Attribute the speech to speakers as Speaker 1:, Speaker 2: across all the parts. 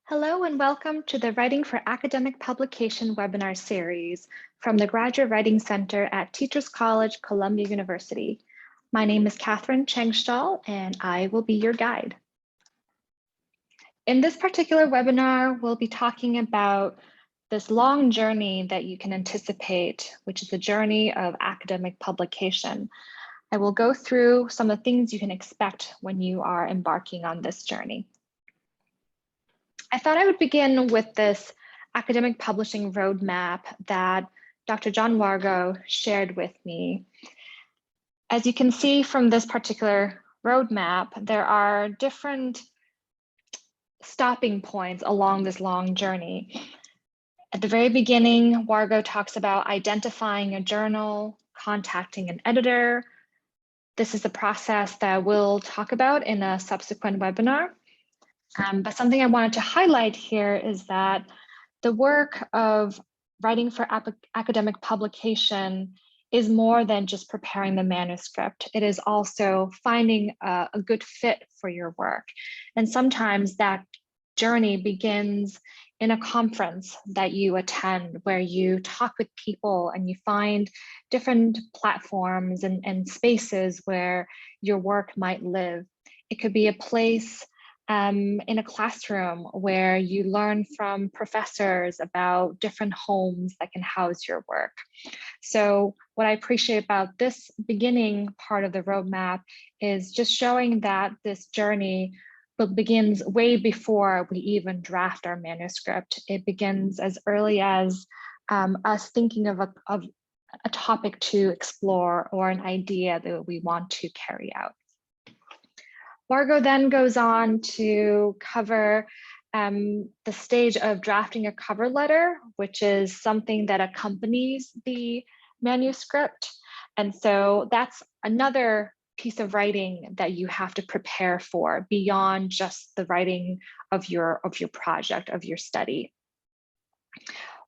Speaker 1: Hello and welcome to the Writing for Academic Publication webinar series from the Graduate Writing Center at Teachers College, Columbia University. My name is Catherine Chengstall and I will be your guide. In this particular webinar, we'll be talking about this long journey that you can anticipate, which is the journey of academic publication. I will go through some of the things you can expect when you are embarking on this journey. I thought I would begin with this academic publishing roadmap that Dr. John Wargo shared with me. As you can see from this particular roadmap, there are different stopping points along this long journey. At the very beginning, Wargo talks about identifying a journal, contacting an editor. This is a process that we'll talk about in a subsequent webinar. But something I wanted to highlight here is that the work of writing for academic publication is more than just preparing the manuscript. It is also finding a good fit for your work. And sometimes that journey begins in a conference that you attend where you talk with people and you find different platforms and spaces where your work might live. It could be a place in a classroom where you learn from professors about different homes that can house your work. So what I appreciate about this beginning part of the roadmap is just showing that this journey begins way before we even draft our manuscript. It begins as early as us thinking of a topic to explore or an idea that we want to carry out. Wargo then goes on to cover the stage of drafting a cover letter, which is something that accompanies the manuscript. And so that's another piece of writing that you have to prepare for beyond just the writing of your project, of your study.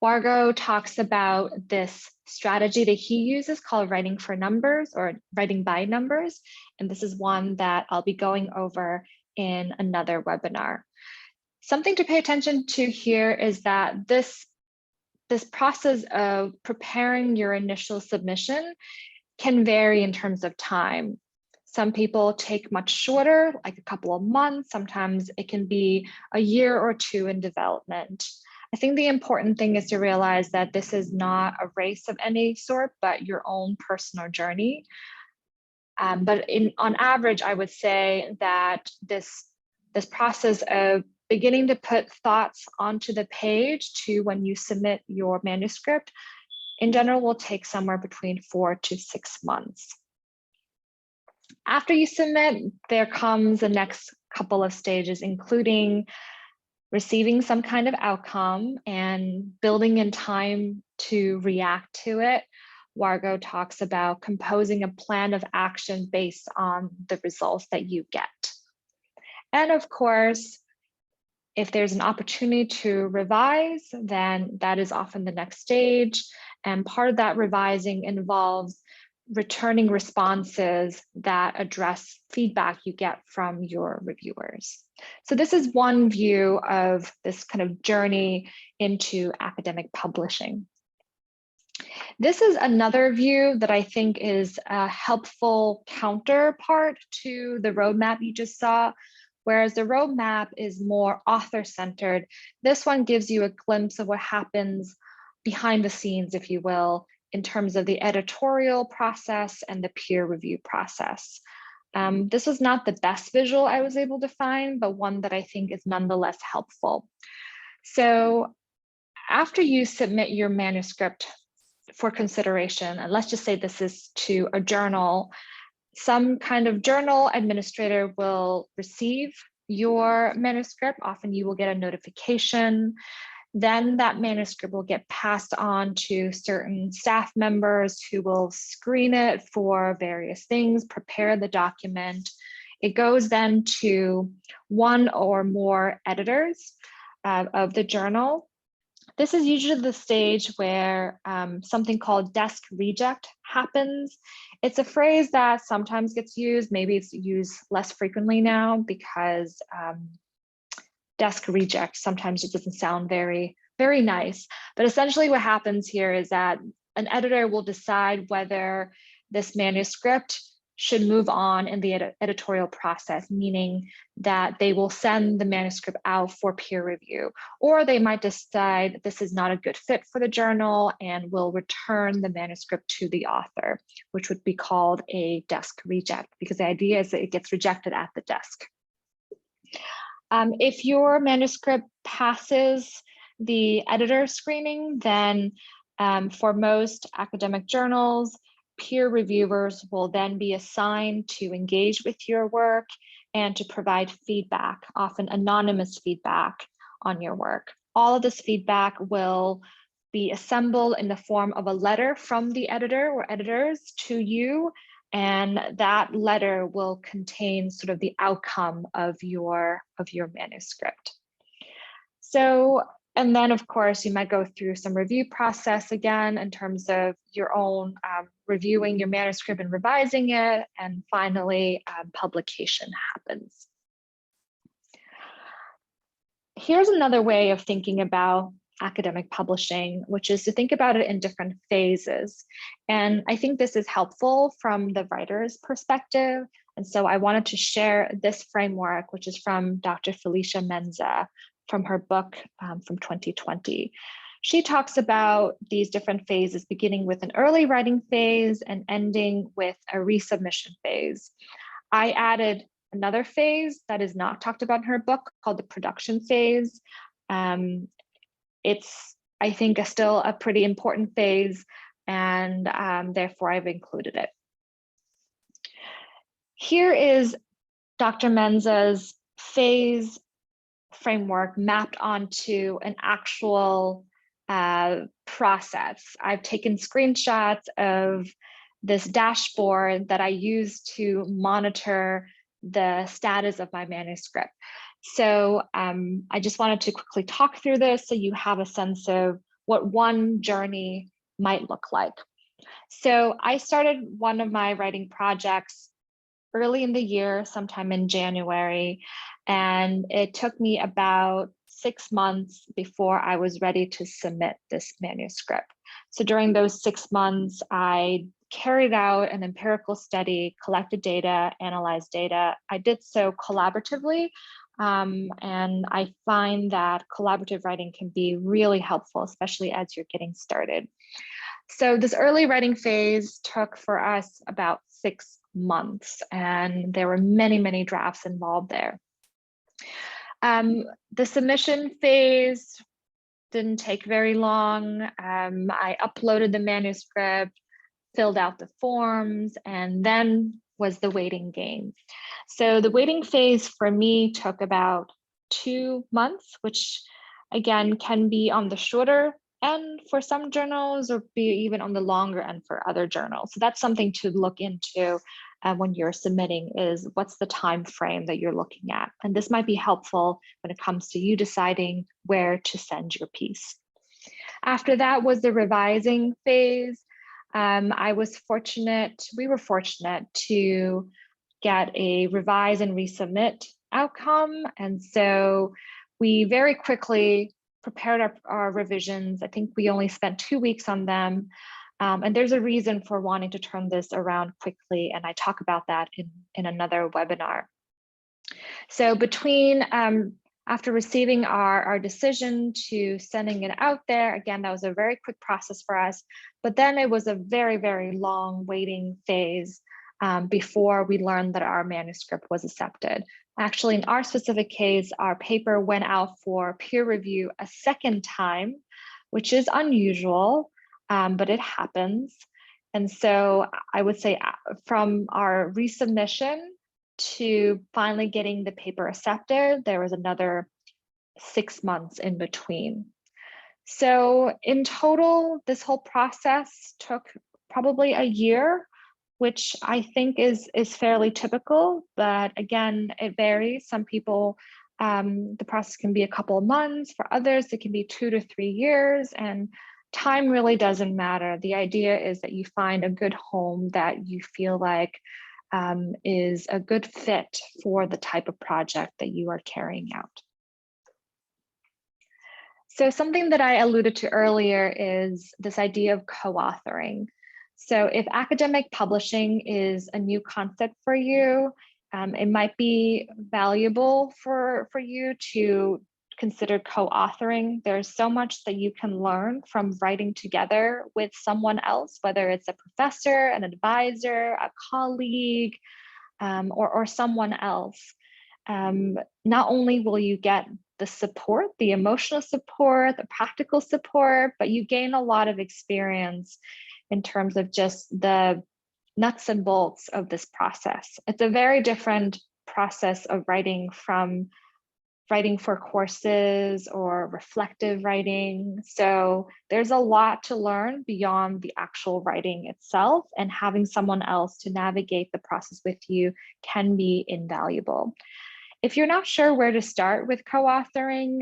Speaker 1: Wargo talks about this strategy that he uses called writing for numbers or writing by numbers. And this is one that I'll be going over in another webinar. Something to pay attention to here is that this process of preparing your initial submission can vary in terms of time. Some people take much shorter, like a couple of months. Sometimes it can be a year or two in development. I think the important thing is to realize that this is not a race of any sort, but your own personal journey. But on average, I would say that this process of beginning to put thoughts onto the page to when you submit your manuscript, in general, will take somewhere between 4 to 6 months. After you submit, there comes the next couple of stages, including receiving some kind of outcome and building in time to react to it. Wargo talks about composing a plan of action based on the results that you get. And of course, if there's an opportunity to revise, then that is often the next stage. And part of that revising involves returning responses that address feedback you get from your reviewers. So this is one view of this kind of journey into academic publishing. This is another view that I think is a helpful counterpart to the roadmap you just saw. Whereas the roadmap is more author-centered, this one gives you a glimpse of what happens behind the scenes, if you will, in terms of the editorial process and the peer review process. This was not the best visual I was able to find, but one that I think is nonetheless helpful. So after you submit your manuscript for consideration, and let's just say this is to a journal, some kind of journal administrator will receive your manuscript. Often you will get a notification. Then that manuscript will get passed on to certain staff members who will screen it for various things, prepare the document. It goes then to one or more editors of the journal. This is usually the stage where something called desk reject happens. It's a phrase that sometimes gets used. Maybe it's used less frequently now because desk reject. Sometimes it doesn't sound very nice, but essentially what happens here is that an editor will decide whether this manuscript should move on in the editorial process, meaning that they will send the manuscript out for peer review, or they might decide this is not a good fit for the journal and will return the manuscript to the author, which would be called a desk reject, because the idea is that it gets rejected at the desk. If your manuscript passes the editor screening, then for most academic journals, peer reviewers will then be assigned to engage with your work and to provide feedback, often anonymous feedback on your work. All of this feedback will be assembled in the form of a letter from the editor or editors to you, and that letter will contain sort of the outcome of your manuscript. So, and then of course, you might go through some review process again in terms of your own reviewing your manuscript and revising it, and finally publication happens. Here's another way of thinking about academic publishing, which is to think about it in different phases. And I think this is helpful from the writer's perspective. And so I wanted to share this framework, which is from Dr. Felicia Menza, from her book from 2020. She talks about these different phases, beginning with an early writing phase and ending with a resubmission phase. I added another phase that is not talked about in her book called the production phase. It's, I think, still a pretty important phase, and therefore I've included it. Here is Dr. Menza's phase framework mapped onto an actual process. I've taken screenshots of this dashboard that I use to monitor the status of my manuscript. So I just wanted to quickly talk through this so you have a sense of what one journey might look like. So I started one of my writing projects early in the year, sometime in January, and it took me about 6 months before I was ready to submit this manuscript. So during those 6 months, I carried out an empirical study, collected data, analyzed data. I did so collaboratively, and I find that collaborative writing can be really helpful, especially as you're getting started. So this early writing phase took for us about 6 months, and there were many, many drafts involved there. The submission phase didn't take very long. I uploaded the manuscript, filled out the forms, and then was the waiting game. So the waiting phase for me took about 2 months, which again can be on the shorter end for some journals or be even on the longer end for other journals. So that's something to look into when you're submitting, is what's the time frame that you're looking at. And this might be helpful when it comes to you deciding where to send your piece. After that was the revising phase. we were fortunate to get a revise and resubmit outcome. And so we very quickly prepared our revisions. I think we only spent 2 weeks on them. And there's a reason for wanting to turn this around quickly, and I talk about that in another webinar. So between after receiving our decision to sending it out there, again, that was a very quick process for us, but then it was a very, very long waiting phase before we learned that our manuscript was accepted. Actually, in our specific case, our paper went out for peer review a second time, which is unusual, but it happens. And so I would say from our resubmission to finally getting the paper accepted, there was another 6 months in between. So in total, this whole process took probably a year, which I think is fairly typical, but again, it varies. Some people, the process can be a couple of months. For others, it can be 2 to 3 years, and time really doesn't matter. The idea is that you find a good home that you feel like is a good fit for the type of project that you are carrying out. So something that I alluded to earlier is this idea of co-authoring. So if academic publishing is a new concept for you, it might be valuable for you to consider co-authoring. There's so much that you can learn from writing together with someone else, whether it's a professor, an advisor, a colleague, or someone else. Not only will you get the support, the emotional support, the practical support, but you gain a lot of experience in terms of just the nuts and bolts of this process. It's a very different process of writing from writing for courses or reflective writing. So there's a lot to learn beyond the actual writing itself, and having someone else to navigate the process with you can be invaluable. If you're not sure where to start with co-authoring,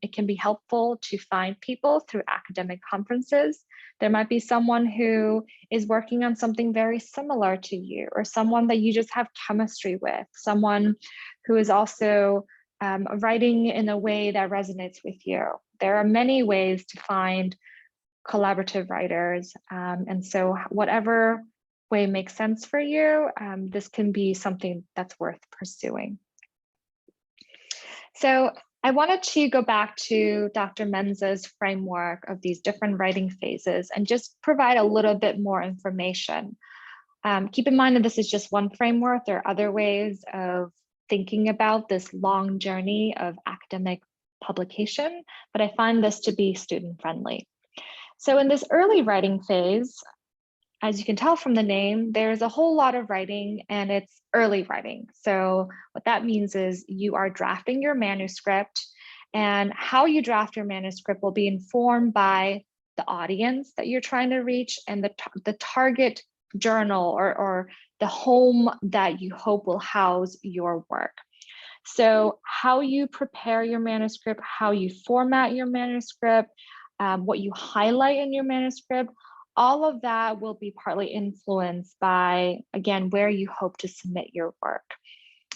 Speaker 1: it can be helpful to find people through academic conferences. There might be someone who is working on something very similar to you, or someone that you just have chemistry with, someone who is also writing in a way that resonates with you. There are many ways to find collaborative writers. And so whatever way makes sense for you, this can be something that's worth pursuing. So I wanted to go back to Dr. Menza's framework of these different writing phases and just provide a little bit more information. Keep in mind that this is just one framework. There are other ways of thinking about this long journey of academic publication, but I find this to be student-friendly. So in this early writing phase, as you can tell from the name, there's a whole lot of writing, and it's early writing. So what that means is you are drafting your manuscript, and how you draft your manuscript will be informed by the audience that you're trying to reach and the target journal or the home that you hope will house your work. So how you prepare your manuscript, how you format your manuscript, what you highlight in your manuscript, all of that will be partly influenced by, again, where you hope to submit your work.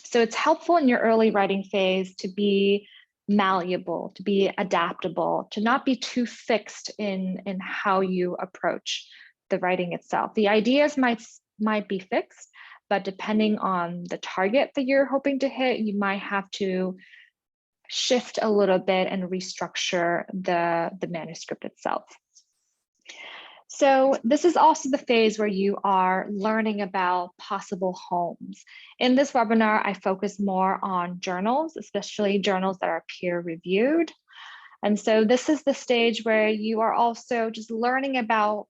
Speaker 1: So it's helpful in your early writing phase to be malleable, to be adaptable, to not be too fixed in how you approach the writing itself. The ideas might be fixed, but depending on the target that you're hoping to hit, you might have to shift a little bit and restructure the manuscript itself. So this is also the phase where you are learning about possible homes. In this webinar, I focus more on journals, especially journals that are peer-reviewed. And so this is the stage where you are also just learning about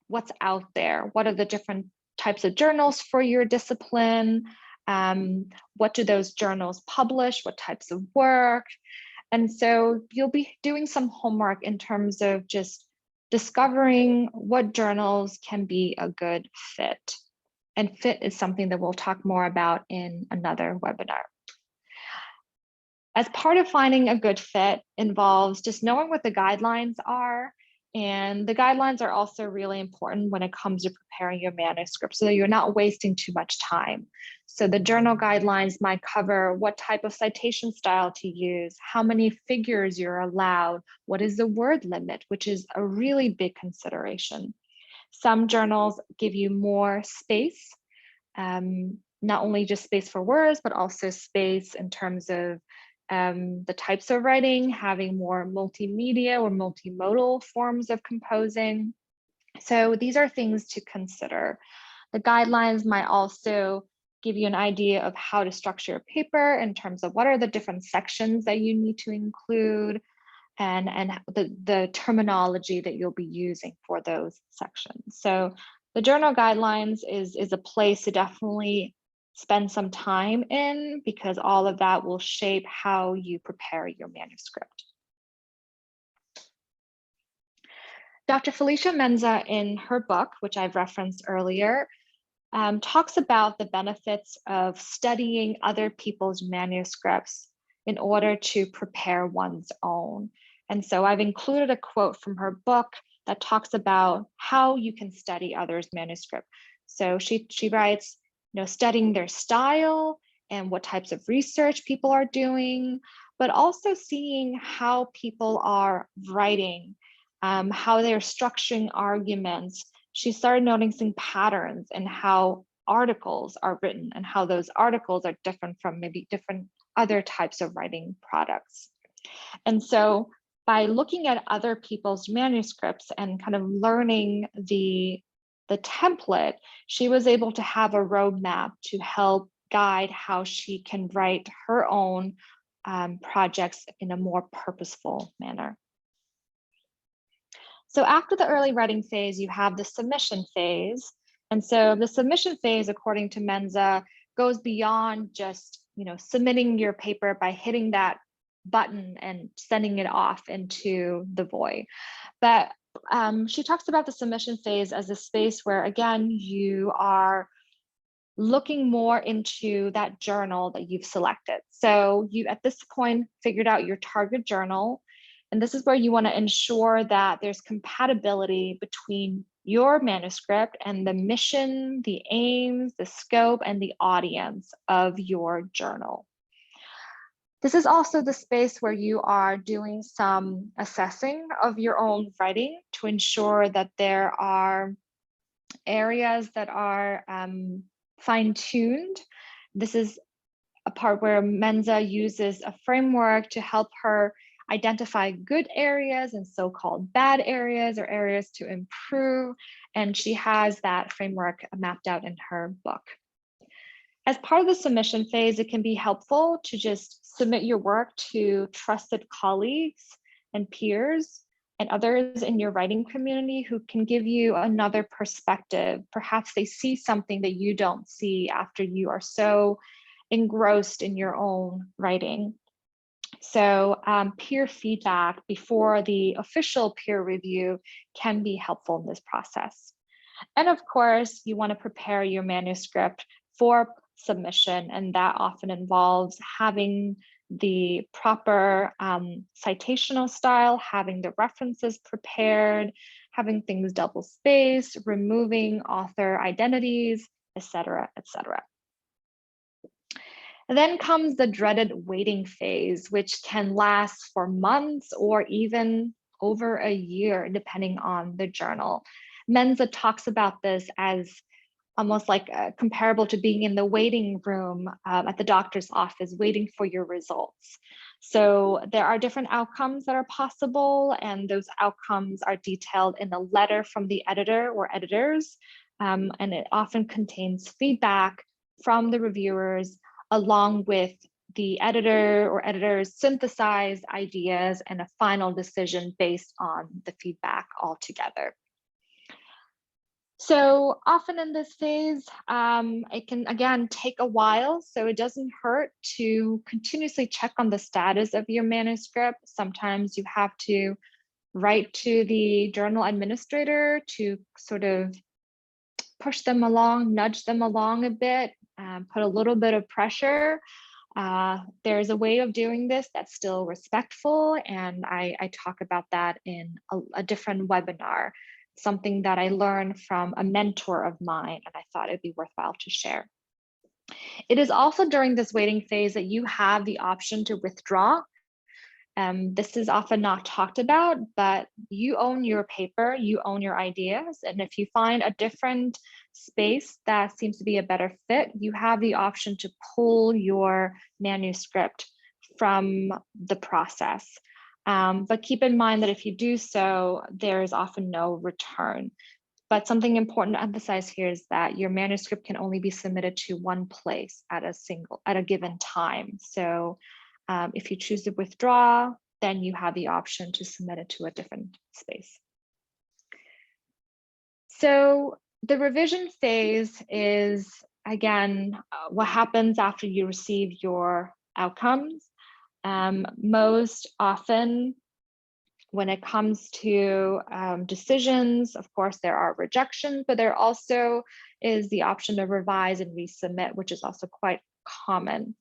Speaker 1: what's out there. What are the different types of journals for your discipline? What do those journals publish? What types of work? And so you'll be doing some homework in terms of just discovering what journals can be a good fit. And fit is something that we'll talk more about in another webinar. As part of finding a good fit involves just knowing what the guidelines are. And the guidelines are also really important when it comes to preparing your manuscript so that you're not wasting too much time. So the journal guidelines might cover what type of citation style to use, how many figures you're allowed, what is the word limit, which is a really big consideration. Some journals give you more space, not only just space for words, but also space in terms of the types of writing, having more multimedia or multimodal forms of composing. So these are things to consider. The guidelines might also give you an idea of how to structure a paper in terms of what are the different sections that you need to include and the terminology that you'll be using for those sections. So the journal guidelines is a place to definitely spend some time in, because all of that will shape how you prepare your manuscript. Dr. Felicia Menza, in her book, which I've referenced earlier, talks about the benefits of studying other people's manuscripts in order to prepare one's own. And so I've included a quote from her book that talks about how you can study others' manuscript. So she writes, studying their style, and what types of research people are doing, but also seeing how people are writing, how they're structuring arguments. She started noticing patterns in how articles are written and how those articles are different from maybe different other types of writing products. And so by looking at other people's manuscripts and kind of learning the template, she was able to have a roadmap to help guide how she can write her own projects in a more purposeful manner. So after the early writing phase, you have the submission phase. And so the submission phase, according to Menza, goes beyond just submitting your paper by hitting that button and sending it off into the void. But she talks about the submission phase as a space where, again, you are looking more into that journal that you've selected. So you, at this point, figured out your target journal. And this is where you want to ensure that there's compatibility between your manuscript and the mission, the aims, the scope, and the audience of your journal. This is also the space where you are doing some assessing of your own writing to ensure that there are areas that are fine-tuned. This is a part where Menza uses a framework to help her identify good areas and so-called bad areas or areas to improve. And she has that framework mapped out in her book. As part of the submission phase, it can be helpful to just submit your work to trusted colleagues and peers and others in your writing community who can give you another perspective. Perhaps they see something that you don't see after you are so engrossed in your own writing. So peer feedback before the official peer review can be helpful in this process. And of course, you want to prepare your manuscript for submission, and that often involves having the proper citational style, having the references prepared, having things double spaced, removing author identities, etc., etc. And then comes the dreaded waiting phase, which can last for months or even over a year, depending on the journal. Menza talks about this as almost like comparable to being in the waiting room at the doctor's office, waiting for your results. So there are different outcomes that are possible, and those outcomes are detailed in a letter from the editor or editors, and it often contains feedback from the reviewers, along with the editor or editors' synthesized ideas and a final decision based on the feedback altogether. So often in this phase, it can, again, take a while, so it doesn't hurt to continuously check on the status of your manuscript. Sometimes you have to write to the journal administrator to sort of push them along, nudge them along a bit, put a little bit of pressure. There's a way of doing this that's still respectful, and I talk about that in a different webinar, something that I learned from a mentor of mine, and I thought it'd be worthwhile to share. It is also during this waiting phase that you have the option to withdraw. This is often not talked about, but you own your paper, you own your ideas, and if you find a different space that seems to be a better fit, you have the option to pull your manuscript from the process. But keep in mind that if you do so, there is often no return. But something important to emphasize here is that your manuscript can only be submitted to one place at a given time. So if you choose to withdraw, then you have the option to submit it to a different space. So the revision phase is, again, what happens after you receive your outcomes. Most often, when it comes to decisions, of course, there are rejections, but there also is the option to revise and resubmit, which is also quite common.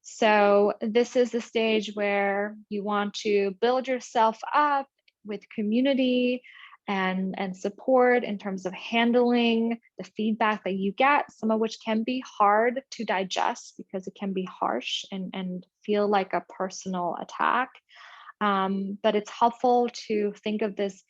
Speaker 1: So this is the stage where you want to build yourself up with community, and support in terms of handling the feedback that you get, some of which can be hard to digest because it can be harsh and feel like a personal attack. But it's helpful to think of this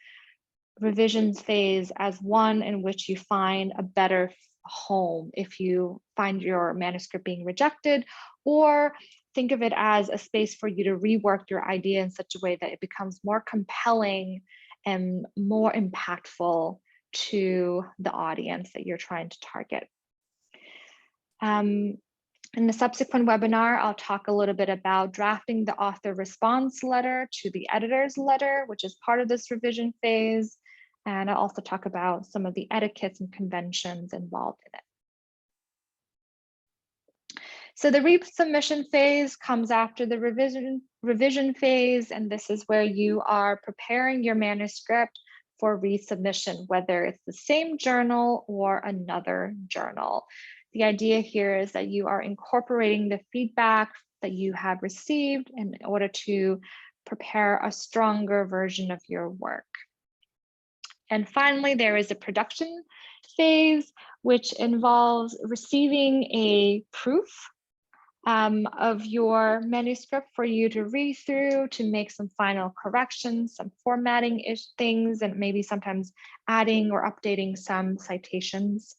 Speaker 1: revisions phase as one in which you find a better home if you find your manuscript being rejected, or think of it as a space for you to rework your idea in such a way that it becomes more compelling and more impactful to the audience that you're trying to target. In the subsequent webinar, I'll talk a little bit about drafting the author response letter to the editor's letter, which is part of this revision phase. And I'll also talk about some of the etiquettes and conventions involved in it. So the resubmission phase comes after the revision phase, and this is where you are preparing your manuscript for resubmission, whether it's the same journal or another journal. The idea here is that you are incorporating the feedback that you have received in order to prepare a stronger version of your work. And finally, there is a production phase, which involves receiving a proof of your manuscript for you to read through, to make some final corrections, some formatting-ish things, and maybe sometimes adding or updating some citations.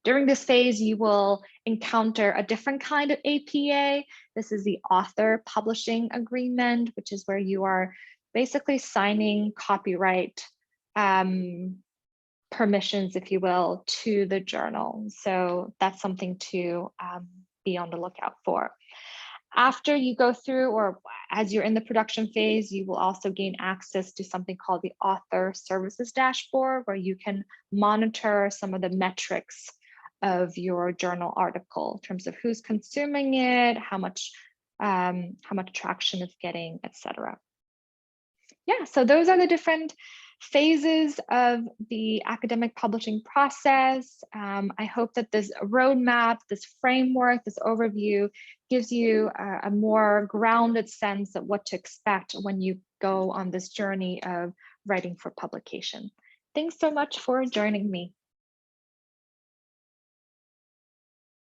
Speaker 1: During this phase, you will encounter a different kind of APA. This is the author publishing agreement, which is where you are basically signing copyright permissions, if you will, to the journal. So that's something to be on the lookout for. After you go through, or as you're in the production phase, you will also gain access to something called the Author Services Dashboard, where you can monitor some of the metrics of your journal article in terms of who's consuming it, how much traction it's getting, etc. Yeah, so those are the different phases of the academic publishing process. I hope that this roadmap, this framework, this overview gives you a more grounded sense of what to expect when you go on this journey of writing for publication. Thanks so much for joining me.